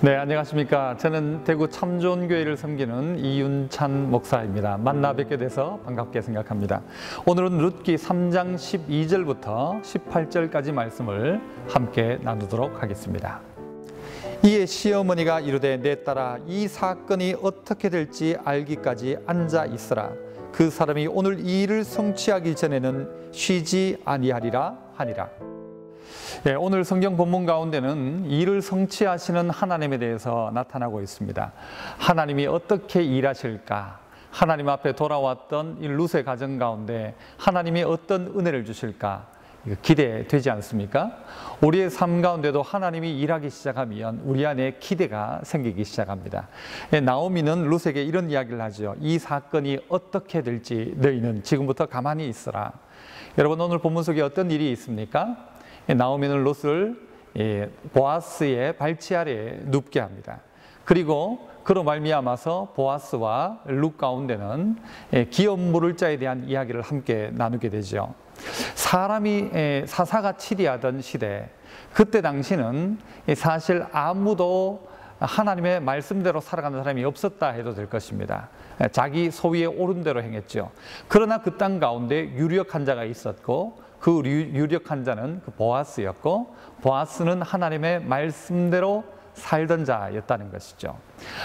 네, 안녕하십니까. 저는 대구 참좋은교회를 섬기는 이윤찬 목사입니다. 만나 뵙게 돼서 반갑게 생각합니다. 오늘은 룻기 3장 12절부터 18절까지 말씀을 함께 나누도록 하겠습니다. 이에 시어머니가 이르되 내 딸아 이 사건이 어떻게 될지 알기까지 앉아 있으라. 그 사람이 오늘 이 일을 성취하기 전에는 쉬지 아니하리라 하니라. 예, 오늘 성경 본문 가운데는 일을 성취하시는 하나님에 대해서 나타나고 있습니다. 하나님이 어떻게 일하실까? 하나님 앞에 돌아왔던 이 룻의 가정 가운데 하나님이 어떤 은혜를 주실까? 이거 기대되지 않습니까? 우리의 삶 가운데도 하나님이 일하기 시작하면 우리 안에 기대가 생기기 시작합니다. 예, 나오미는 룻에게 이런 이야기를 하죠. 이 사건이 어떻게 될지 너희는 지금부터 가만히 있어라. 여러분, 오늘 본문 속에 어떤 일이 있습니까? 나오미는 롯을 보아스의 발치 아래에 눕게 합니다. 그리고 그로 말미암아서 보아스와 룻 가운데는 기업 물을 자에 대한 이야기를 함께 나누게 되죠. 사람이 사사가 치리하던 시대, 그때 당시는 사실 아무도 하나님의 말씀대로 살아가는 사람이 없었다 해도 될 것입니다. 자기 소위에 옳은 대로 행했죠. 그러나 그 땅 가운데 유력한 자가 있었고 그 유력한 자는 그 보아스였고, 보아스는 하나님의 말씀대로 살던 자였다는 것이죠.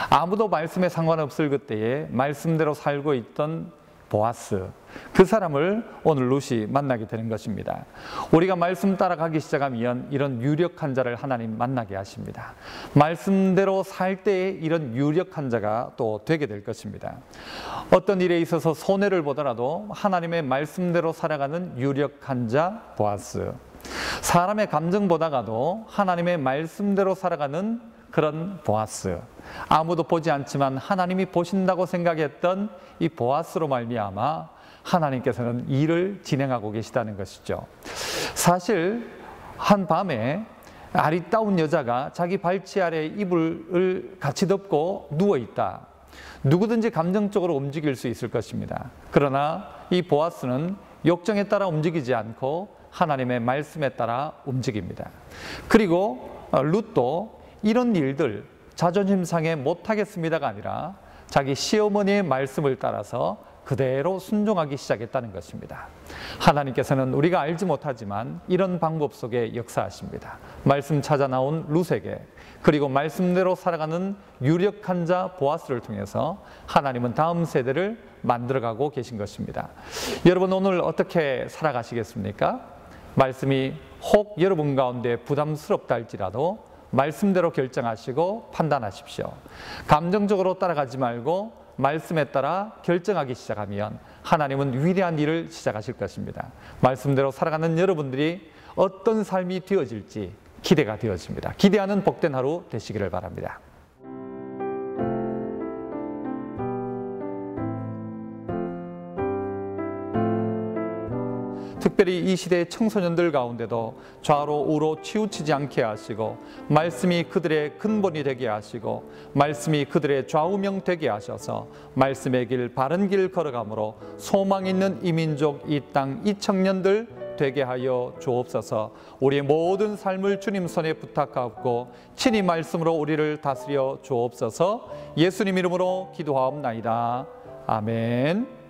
아무도 말씀에 상관없을 그때에 말씀대로 살고 있던 보아스, 그 사람을 오늘 룻이 만나게 되는 것입니다. 우리가 말씀 따라가기 시작하면 이런 유력한 자를 하나님 만나게 하십니다. 말씀대로 살 때에 이런 유력한 자가 또 되게 될 것입니다. 어떤 일에 있어서 손해를 보더라도 하나님의 말씀대로 살아가는 유력한 자 보아스, 사람의 감정 보다가도 하나님의 말씀대로 살아가는 그런 보아스, 아무도 보지 않지만 하나님이 보신다고 생각했던 이 보아스로 말미암아 하나님께서는 일을 진행하고 계시다는 것이죠. 사실 한밤에 아리따운 여자가 자기 발치 아래 이불을 같이 덮고 누워있다. 누구든지 감정적으로 움직일 수 있을 것입니다. 그러나 이 보아스는 욕정에 따라 움직이지 않고 하나님의 말씀에 따라 움직입니다. 그리고 룻도 이런 일들 자존심 상해 못하겠습니다가 아니라 자기 시어머니의 말씀을 따라서 그대로 순종하기 시작했다는 것입니다. 하나님께서는 우리가 알지 못하지만 이런 방법 속에 역사하십니다. 말씀 찾아 나온 룻에게, 그리고 말씀대로 살아가는 유력한 자 보아스를 통해서 하나님은 다음 세대를 만들어가고 계신 것입니다. 여러분, 오늘 어떻게 살아가시겠습니까? 말씀이 혹 여러분 가운데 부담스럽다 할지라도 말씀대로 결정하시고 판단하십시오. 감정적으로 따라가지 말고 말씀에 따라 결정하기 시작하면 하나님은 위대한 일을 시작하실 것입니다. 말씀대로 살아가는 여러분들이 어떤 삶이 되어질지 기대가 되어집니다. 기대하는 복된 하루 되시기를 바랍니다. 특별히 이 시대의 청소년들 가운데도 좌로 우로 치우치지 않게 하시고, 말씀이 그들의 근본이 되게 하시고, 말씀이 그들의 좌우명 되게 하셔서 말씀의 길, 바른 길 걸어감으로 소망 있는 이 민족, 이 땅, 이 청년들 되게 하여 주옵소서. 우리의 모든 삶을 주님 손에 부탁하옵고 친히 말씀으로 우리를 다스려 주옵소서. 예수님 이름으로 기도하옵나이다. 아멘.